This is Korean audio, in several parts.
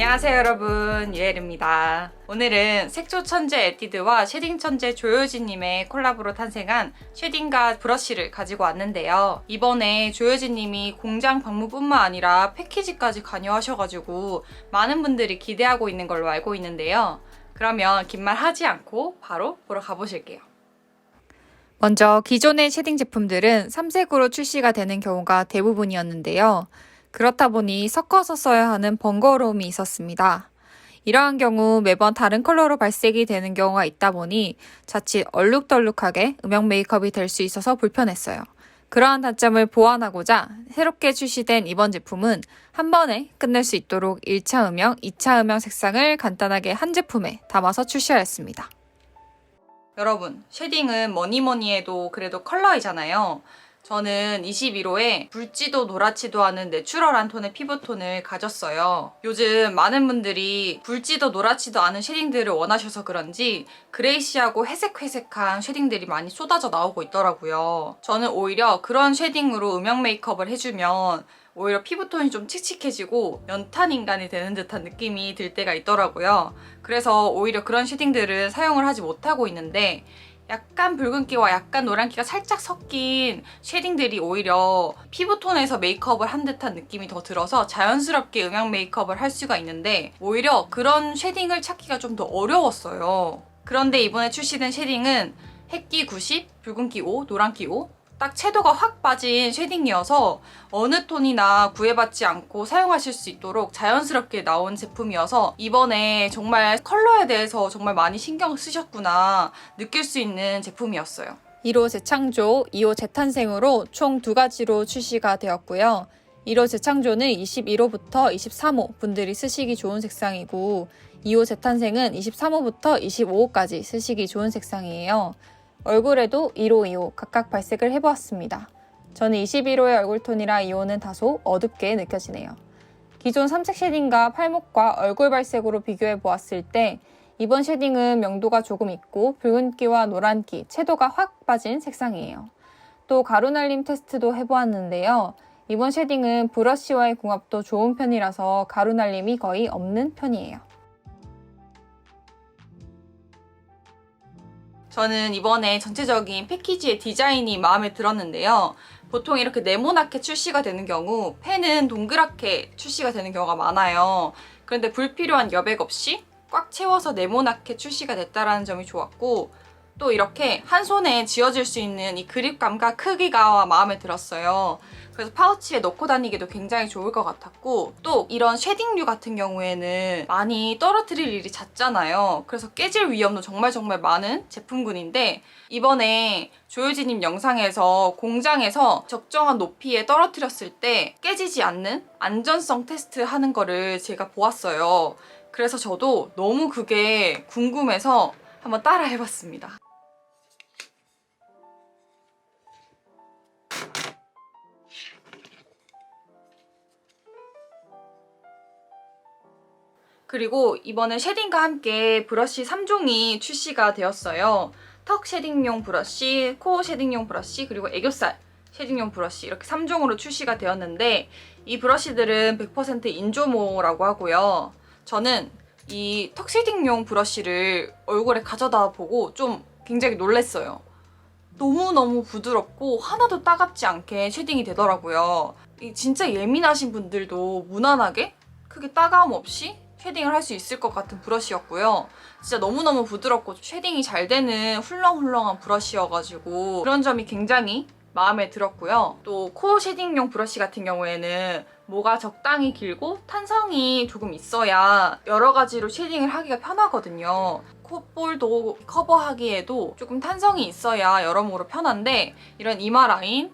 안녕하세요 여러분, 유엘입니다. 오늘은 색조 천재 에뛰드와 쉐딩 천재 조효진님의 콜라보로 탄생한 쉐딩과 브러쉬를 가지고 왔는데요. 이번에 조효진님이 공장 방문뿐만 아니라 패키지까지 관여하셔가지고 많은 분들이 기대하고 있는 걸로 알고 있는데요. 그러면 긴 말 하지 않고 바로 보러 가보실게요. 먼저 기존의 쉐딩 제품들은 3색으로 출시가 되는 경우가 대부분이었는데요. 그렇다 보니 섞어서 써야 하는 번거로움이 있었습니다. 이러한 경우 매번 다른 컬러로 발색이 되는 경우가 있다 보니 자칫 얼룩덜룩하게 음영 메이크업이 될 수 있어서 불편했어요. 그러한 단점을 보완하고자 새롭게 출시된 이번 제품은 한 번에 끝낼 수 있도록 1차 음영, 2차 음영 색상을 간단하게 한 제품에 담아서 출시하였습니다. 여러분, 쉐딩은 뭐니 해도 그래도 컬러이잖아요. 저는 21호에 붉지도 노랗지도 않은 내추럴한 톤의 피부톤을 가졌어요. 요즘 많은 분들이 붉지도 노랗지도 않은 쉐딩들을 원하셔서 그런지 그레이시하고 회색한 쉐딩들이 많이 쏟아져 나오고 있더라고요. 저는 오히려 그런 쉐딩으로 음영 메이크업을 해주면 오히려 피부톤이 좀 칙칙해지고 연탄 인간이 되는 듯한 느낌이 들 때가 있더라고요. 그래서 오히려 그런 쉐딩들을 사용을 하지 못하고 있는데 약간 붉은기와 약간 노란기가 살짝 섞인 쉐딩들이 오히려 피부톤에서 메이크업을 한 듯한 느낌이 더 들어서 자연스럽게 음영 메이크업을 할 수가 있는데 오히려 그런 쉐딩을 찾기가 좀 더 어려웠어요. 그런데 이번에 출시된 쉐딩은 햇기 90, 붉은기 5, 노란기 5 딱 채도가 확 빠진 쉐딩이어서 어느 톤이나 구애받지 않고 사용하실 수 있도록 자연스럽게 나온 제품이어서 이번에 정말 컬러에 대해서 정말 많이 신경 쓰셨구나 느낄 수 있는 제품이었어요. 1호 재창조, 2호 재탄생으로 총 두 가지로 출시가 되었고요. 1호 재창조는 21호부터 23호 분들이 쓰시기 좋은 색상이고 2호 재탄생은 23호부터 25호까지 쓰시기 좋은 색상이에요. 얼굴에도 1호, 2호 각각 발색을 해보았습니다. 저는 21호의 얼굴톤이라 2호는 다소 어둡게 느껴지네요. 기존 3색 쉐딩과 팔목과 얼굴 발색으로 비교해보았을 때 이번 쉐딩은 명도가 조금 있고 붉은기와 노란기, 채도가 확 빠진 색상이에요. 또 가루날림 테스트도 해보았는데요. 이번 쉐딩은 브러쉬와의 궁합도 좋은 편이라서 가루날림이 거의 없는 편이에요. 저는 이번에 전체적인 패키지의 디자인이 마음에 들었는데요. 보통 이렇게 네모나게 출시가 되는 경우 펜은 동그랗게 출시가 되는 경우가 많아요. 그런데 불필요한 여백 없이 꽉 채워서 네모나게 출시가 됐다는 점이 좋았고 또 이렇게 한 손에 쥐어줄 수 있는 이 그립감과 크기가 마음에 들었어요. 그래서 파우치에 넣고 다니기도 굉장히 좋을 것 같았고 또 이런 쉐딩류 같은 경우에는 많이 떨어뜨릴 일이 잦잖아요. 그래서 깨질 위험도 정말 많은 제품군인데 이번에 조효진님 영상에서 공장에서 적정한 높이에 떨어뜨렸을 때 깨지지 않는 안전성 테스트 하는 거를 제가 보았어요. 그래서 저도 너무 그게 궁금해서 한번 따라 해봤습니다. 그리고 이번에 쉐딩과 함께 브러쉬 3종이 출시가 되었어요. 턱 쉐딩용 브러쉬, 코 쉐딩용 브러쉬, 그리고 애교살 쉐딩용 브러쉬 이렇게 3종으로 출시가 되었는데 이 브러쉬들은 100% 인조모라고 하고요. 저는 이 턱 쉐딩용 브러쉬를 얼굴에 가져다 보고 좀 굉장히 놀랐어요. 너무너무 부드럽고 하나도 따갑지 않게 쉐딩이 되더라고요. 진짜 예민하신 분들도 무난하게 크게 따가움 없이 쉐딩을 할 수 있을 것 같은 브러쉬였고요. 진짜 너무너무 부드럽고 쉐딩이 잘 되는 훌렁훌렁한 브러쉬여가지고 그런 점이 굉장히 마음에 들었고요. 또 코 쉐딩용 브러쉬 같은 경우에는 모가 적당히 길고 탄성이 조금 있어야 여러 가지로 쉐딩을 하기가 편하거든요. 콧볼도 커버하기에도 조금 탄성이 있어야 여러모로 편한데 이런 이마 라인,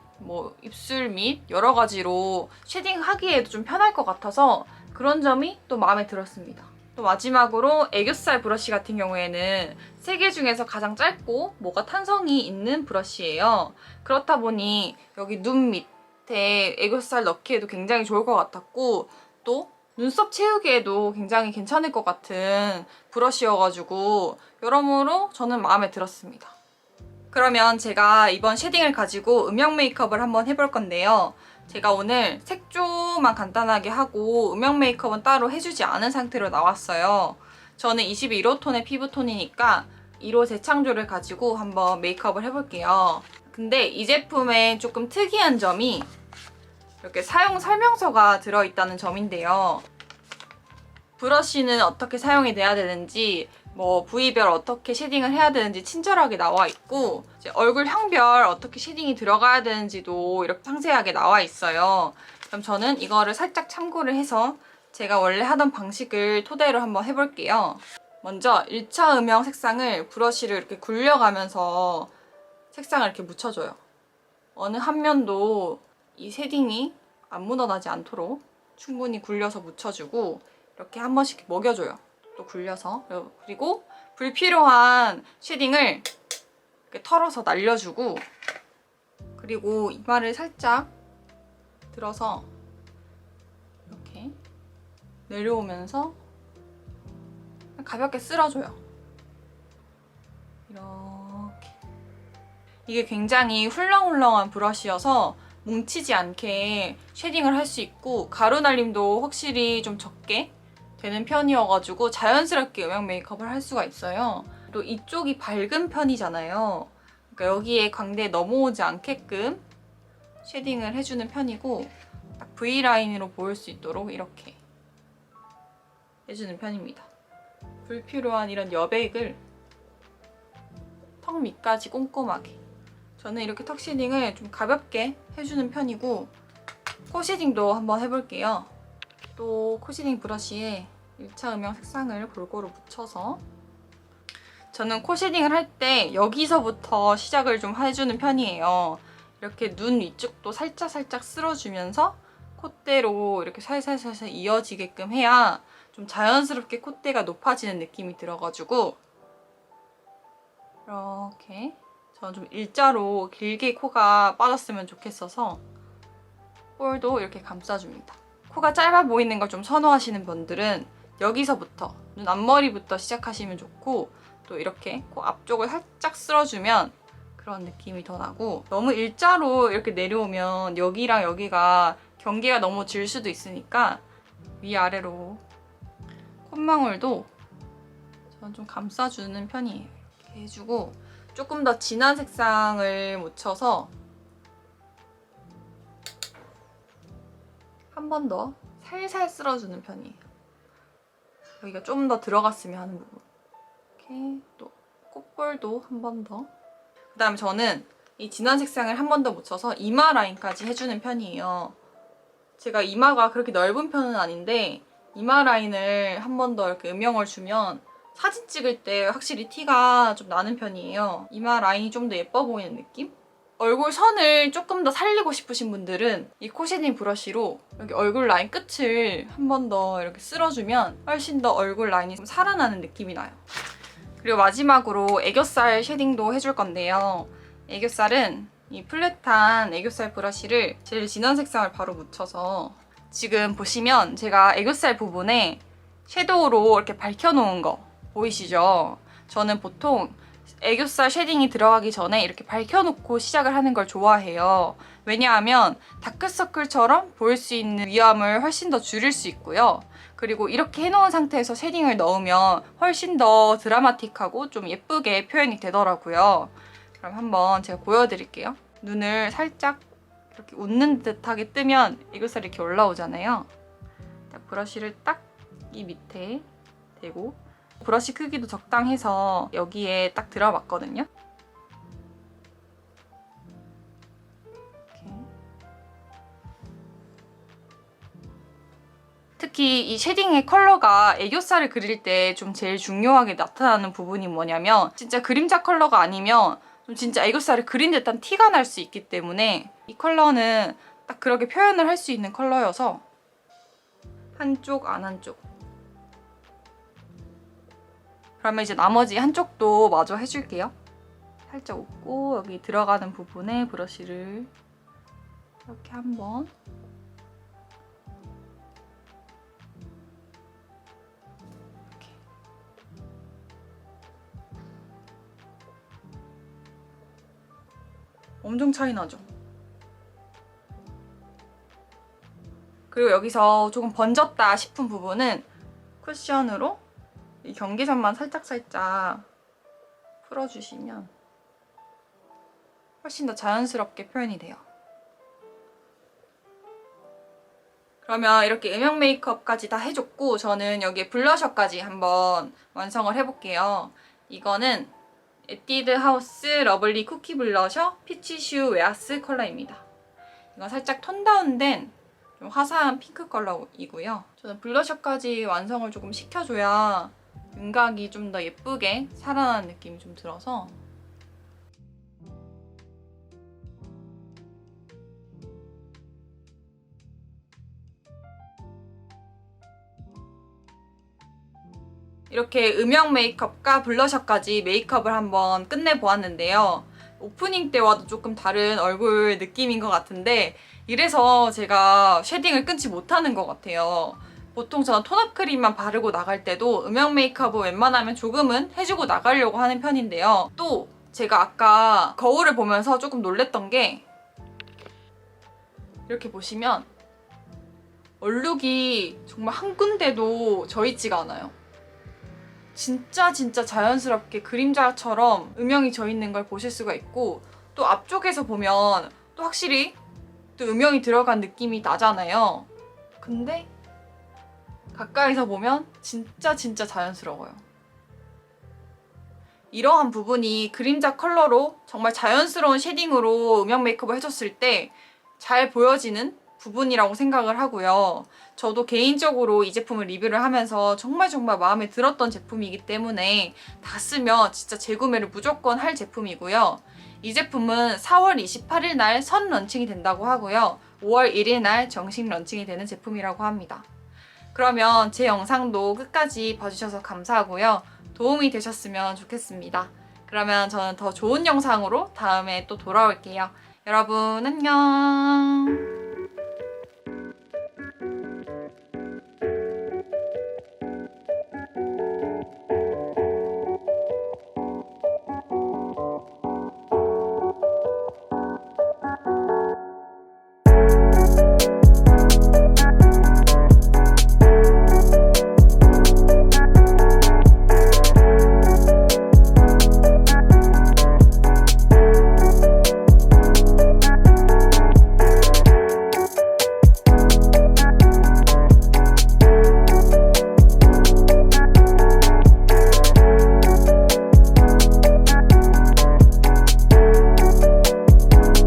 입술 밑 여러 가지로 쉐딩 하기에도 좀 편할 것 같아서 그런 점이 또 마음에 들었습니다. 또 마지막으로 애교살 브러쉬 같은 경우에는 3개 중에서 가장 짧고 모가 탄성이 있는 브러쉬예요. 그렇다 보니 여기 눈 밑에 애교살 넣기에도 굉장히 좋을 것 같았고 또 눈썹 채우기에도 굉장히 괜찮을 것 같은 브러쉬여가지고 여러모로 저는 마음에 들었습니다. 그러면 제가 이번 쉐딩을 가지고 음영 메이크업을 한번 해볼 건데요. 제가 오늘 색조만 간단하게 하고 음영 메이크업은 따로 해주지 않은 상태로 나왔어요. 저는 21호 톤의 피부톤이니까 1호 재창조를 가지고 한번 메이크업을 해볼게요. 근데 이 제품의 조금 특이한 점이 이렇게 사용 설명서가 들어있다는 점인데요. 브러쉬는 어떻게 사용이 돼야 되는지, 뭐 부위별 어떻게 쉐딩을 해야 되는지 친절하게 나와 있고, 이제 얼굴형별 어떻게 쉐딩이 들어가야 되는지도 이렇게 상세하게 나와 있어요. 그럼 저는 이거를 살짝 참고를 해서 제가 원래 하던 방식을 토대로 한번 해볼게요. 먼저 1차 음영 색상을 브러쉬를 이렇게 굴려가면서 색상을 이렇게 묻혀줘요. 어느 한 면도 이 쉐딩이 안 묻어나지 않도록 충분히 굴려서 묻혀주고 이렇게 한 번씩 먹여줘요. 또 굴려서. 그리고 불필요한 쉐딩을 이렇게 털어서 날려주고, 그리고 이마를 살짝 들어서 이렇게 내려오면서 가볍게 쓸어줘요. 이렇게. 이게 굉장히 훌렁훌렁한 브러쉬여서 뭉치지 않게 쉐딩을 할 수 있고, 가루 날림도 확실히 좀 적게 되는 편이어가지고 자연스럽게 음영 메이크업을 할 수가 있어요. 또 이쪽이 밝은 편이잖아요. 그러니까 여기에 광대에 넘어오지 않게끔 쉐딩을 해주는 편이고, 딱 V라인으로 보일 수 있도록 이렇게 해주는 편입니다. 불필요한 이런 여백을 턱 밑까지 꼼꼼하게. 저는 이렇게 턱 쉐딩을 좀 가볍게 해주는 편이고, 코 쉐딩도 한번 해볼게요. 또 코 쉐딩 브러쉬에 1차 음영 색상을 골고루 묻혀서, 저는 코 쉐딩을 할 때 여기서부터 시작을 좀 해주는 편이에요. 이렇게 눈 위쪽도 살짝살짝 쓸어주면서 콧대로 이렇게 살살살살 이어지게끔 해야 좀 자연스럽게 콧대가 높아지는 느낌이 들어가지고, 이렇게 저는 좀 일자로 길게 코가 빠졌으면 좋겠어서 볼도 이렇게 감싸줍니다. 코가 짧아 보이는 걸 좀 선호하시는 분들은 여기서부터 눈 앞머리부터 시작하시면 좋고, 또 이렇게 코 앞쪽을 살짝 쓸어주면 그런 느낌이 더 나고, 너무 일자로 이렇게 내려오면 여기랑 여기가 경계가 너무 질 수도 있으니까 위아래로 콧망울도 저는 좀 감싸주는 편이에요. 이렇게 해주고 조금 더 진한 색상을 묻혀서 한 번 더 살살 쓸어주는 편이에요. 여기가 좀 더 들어갔으면 하는 부분. 이렇게 또 콧볼도 한 번 더. 그 다음에 저는 이 진한 색상을 한 번 더 묻혀서 이마 라인까지 해주는 편이에요. 제가 이마가 그렇게 넓은 편은 아닌데 이마 라인을 한 번 더 이렇게 음영을 주면 사진 찍을 때 확실히 티가 좀 나는 편이에요. 이마 라인이 좀 더 예뻐 보이는 느낌? 얼굴 선을 조금 더 살리고 싶으신 분들은 이 코 쉐딩 브러쉬로 여기 얼굴 라인 끝을 한 번 더 이렇게 쓸어주면 훨씬 더 얼굴 라인이 좀 살아나는 느낌이 나요. 그리고 마지막으로 애교살 쉐딩도 해줄 건데요. 애교살은 이 플랫한 애교살 브러쉬를 제일 진한 색상을 바로 묻혀서, 지금 보시면 제가 애교살 부분에 섀도우로 이렇게 밝혀놓은 거 보이시죠? 저는 보통 애교살 쉐딩이 들어가기 전에 이렇게 밝혀놓고 시작을 하는 걸 좋아해요. 왜냐하면 다크서클처럼 보일 수 있는 위험을 훨씬 더 줄일 수 있고요. 그리고 이렇게 해놓은 상태에서 쉐딩을 넣으면 훨씬 더 드라마틱하고 좀 예쁘게 표현이 되더라고요. 그럼 한번 제가 보여드릴게요. 눈을 살짝 이렇게 웃는 듯하게 뜨면 애교살이 이렇게 올라오잖아요. 딱 브러쉬를 딱 이 밑에 대고, 브러쉬 크기도 적당해서 여기에 딱 들어봤거든요. 이렇게. 특히 이 쉐딩의 컬러가 애교살을 그릴 때 좀 제일 중요하게 나타나는 부분이 뭐냐면, 진짜 그림자 컬러가 아니면 좀 진짜 애교살을 그린 듯한 티가 날 수 있기 때문에 이 컬러는 딱 그렇게 표현을 할 수 있는 컬러여서 한쪽 안 한쪽. 그러면 이제 나머지 한쪽도 마저 해줄게요. 살짝 웃고 여기 들어가는 부분에 브러쉬를 이렇게 한번. 이렇게. 엄청 차이 나죠? 그리고 여기서 조금 번졌다 싶은 부분은 쿠션으로 이 경계선만 살짝살짝 풀어주시면 훨씬 더 자연스럽게 표현이 돼요. 그러면 이렇게 음영 메이크업까지 다 해줬고 저는 여기에 블러셔까지 한번 완성을 해볼게요. 이거는 에뛰드 하우스 러블리 쿠키 블러셔 피치슈 웨하스 컬러입니다. 이건 살짝 톤 다운된 좀 화사한 핑크 컬러이고요. 저는 블러셔까지 완성을 조금 시켜줘야 윤곽이 좀 더 예쁘게 살아나는 느낌이 좀 들어서 이렇게 음영 메이크업과 블러셔까지 메이크업을 한번 끝내보았는데요. 오프닝 때와도 조금 다른 얼굴 느낌인 것 같은데 이래서 제가 쉐딩을 끊지 못하는 것 같아요. 보통 저는 톤업 크림만 바르고 나갈 때도 음영 메이크업을 웬만하면 조금은 해주고 나가려고 하는 편인데요. 또 제가 아까 거울을 보면서 조금 놀랬던 게 이렇게 보시면 얼룩이 정말 한 군데도 져있지가 않아요. 진짜 자연스럽게 그림자처럼 음영이 져 있는 걸 보실 수가 있고 또 앞쪽에서 보면 또 확실히 또 음영이 들어간 느낌이 나잖아요. 근데 가까이서 보면 진짜 자연스러워요. 이러한 부분이 그림자 컬러로 정말 자연스러운 쉐딩으로 음영 메이크업을 해줬을 때 잘 보여지는 부분이라고 생각을 하고요. 저도 개인적으로 이 제품을 리뷰를 하면서 정말 마음에 들었던 제품이기 때문에 다 쓰면 진짜 재구매를 무조건 할 제품이고요. 이 제품은 4월 28일 날 선 런칭이 된다고 하고요. 5월 1일 날 정식 런칭이 되는 제품이라고 합니다. 그러면 제 영상도 끝까지 봐주셔서 감사하고요. 도움이 되셨으면 좋겠습니다. 그러면 저는 더 좋은 영상으로 다음에 또 돌아올게요. 여러분 안녕.